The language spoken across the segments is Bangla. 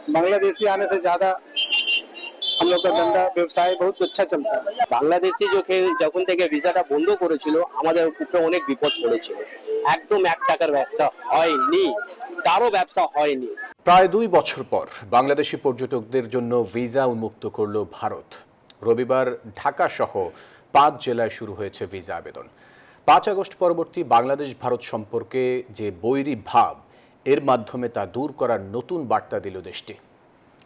बांग्लादेशी आने से ज्यादा हम लोग का धंधा व्यवसाय बहुत अच्छा चलता है। বাংলাদেশি যখন থেকে ভিসাটা বন্ধ করেছিল আমাদের উপরে অনেক বিপদ পড়েছিল। একদম 1 টাকার ব্যবসা হয়নি, কারো ব্যবসা হয়নি। প্রায় 2 বছর পর বাংলাদেশি পর্যটকদের জন্য ভিসা উন্মুক্ত করল ভারত। রবিবার ঢাকা সহ 5 জেলায় শুরু হয়েছে ভিসা আবেদন। 5 আগস্ট পরবর্তী বাংলাদেশ ভারত সম্পর্কে যে বৈরী ভাব, এর মাধ্যমে তা দূর করার নতুন বার্তা দিল দেশটি।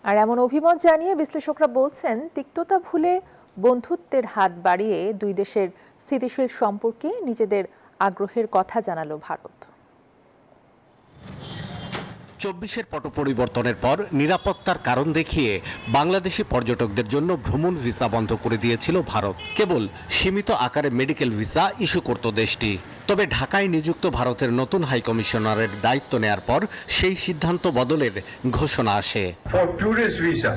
আর এমন অভিমত জানিয়ে বিশ্লেষকরা বলছেন, তিক্ততা ভুলে বন্ধুত্বের হাত বাড়িয়ে দুই দেশের স্থিতিশীল সম্পর্কে নিজেদের আগ্রহের কথা জানালো ভারত। 24-এর পট পরিবর্তনের পর নিরাপত্তার কারণ দেখিয়ে বাংলাদেশি পর্যটকদের জন্য ভ্রমণ ভিসা বন্ধ করে দিয়েছিল ভারত। কেবল সীমিত আকারে মেডিকেল ভিসা ইস্যু করত দেশটি। তবে ঢাকায় নিযুক্ত ভারতের নতুন হাই কমিশনারের দায়িত্ব নেয়ার পর সেই সিদ্ধান্ত বদলের ঘোষণা আসে। For tourist visa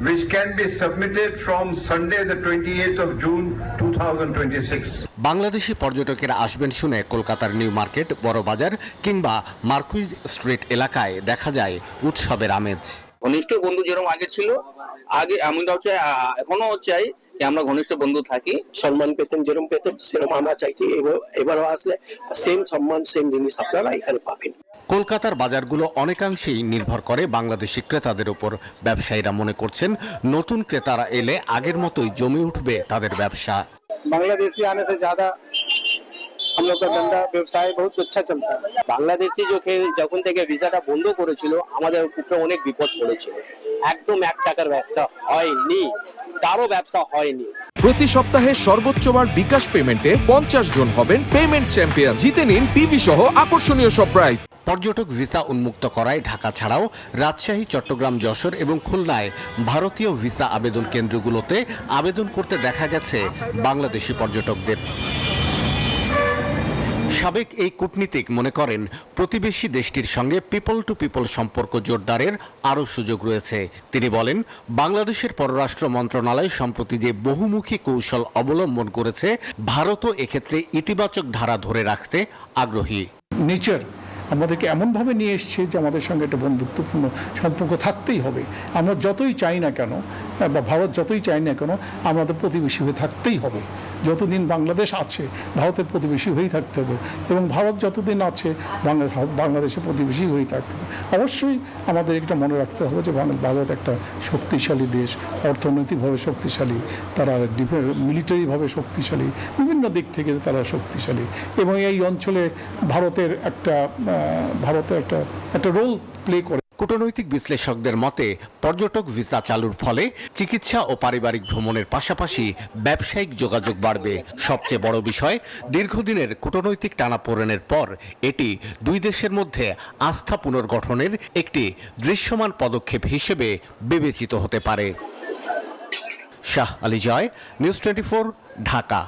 which can be submitted from Sunday the 28th of June 2026. Bangladeshi পর্যটকেরা আসবেন শুনে কলকাতার নিউ মার্কেট, বড়বাজার কিংবা মার্কুইজ স্ট্রিট এলাকায় দেখা যায় উৎসবের আমেজ। ঘনিষ্ঠ বন্ধু যেরকম আগে ছিল, আগে এমনটাও চাই, এখনো চাই যে আমরা ঘনিষ্ঠ বন্ধু থাকি। সম্মান পেতেন যেরকম পেতেন সেরকম আমরা চাইছি, এবারও আসলে সেম সম্মান সেম জিনিস আপনারা এখানে পাবেন। কলকাতার বাজারগুলো অনেকাংশেই নির্ভর করে বাংলাদেশি ক্রেতাদের উপর। ব্যবসায়ীরা মনে করছেন, নতুন ক্রেতারা এলে আগের মতোই জমে উঠবে তাদের ব্যবসা। बांग्लादेशी आने से ज्यादा हम लोग का धंधा व्यवसाय बहुत अच्छा चलता है। বাংলাদেশি যখন থেকে ভিসাটা বন্ধ করেছিল আমাদের উপরে অনেক বিপদ পড়েছিল। একদম 1 টাকার ব্যবসা হয়নি, কারো ব্যবসা হয়নি। প্রতি সপ্তাহে সর্বোচ্চ বার বিকাশ পেমেন্টে 50 জন হবেন পেমেন্ট চ্যাম্পিয়ন। জিতে নিন টিভি সহ আকর্ষণীয় সব প্রাইজ। পর্যটক ভিসা উন্মুক্ত করায় ঢাকা ছাড়াও রাজশাহী, চট্টগ্রাম, যশোর এবং খুলনায় ভারতীয় ভিসা আবেদন কেন্দ্রগুলোতে আবেদন করতে দেখা গেছে বাংলাদেশি পর্যটকদের। সাবেক এই কূটনীতিক মনে করেন, প্রতিবেশী দেশটির সঙ্গে পিপল টু পিপল সম্পর্ক জোরদারের আরও সুযোগ রয়েছে। তিনি বলেন, বাংলাদেশের পররাষ্ট্র মন্ত্রণালয় সম্প্রতি যে বহুমুখী কৌশল অবলম্বন করেছে, ভারতও এক্ষেত্রে ইতিবাচক ধারা ধরে রাখতে আগ্রহী। নেচার আমাদেরকে এমনভাবে নিয়ে এসছে যে আমাদের সঙ্গে একটা বন্ধুত্বপূর্ণ সম্পর্ক থাকতেই হবে। আমরা যতই চাই না কেন, বা ভারত যতই চাই না কেন, আমাদের প্রতিবেশী হয়ে থাকতেই হবে। যতদিন বাংলাদেশ আছে ভারতের প্রতিবেশী হয়েই থাকতে হবে, এবং ভারত যতদিন আছে বাংলাদেশের প্রতিবেশী হয়েই থাকতে হবে। অবশ্যই আমাদের এটা মনে রাখতে হবে যে ভারত একটা শক্তিশালী দেশ, অর্থনৈতিকভাবে শক্তিশালী, তারা মিলিটারিভাবে শক্তিশালী, বিভিন্ন দিক থেকে তারা শক্তিশালী, এবং এই অঞ্চলে ভারতের একটা রোল প্লে করে। কূটনৈতিক বিশ্লেষকদের মতে, পর্যটক ভিসা চালুর ফলে চিকিৎসা ও পারিবারিক ভ্রমণের পাশাপাশি ব্যবসায়িক যোগাযোগ বাড়বে। সবচেয়ে বড় বিষয়, দীর্ঘদিনের কূটনৈতিক টানাপোড়েনের পর এটি দুই দেশের মধ্যে আস্থা পুনর্গঠনের একটি দৃশ্যমান পদক্ষেপ হিসেবে বিবেচিত হতে পারে। শাহ আলী জয়, নিউজ 24, ঢাকা।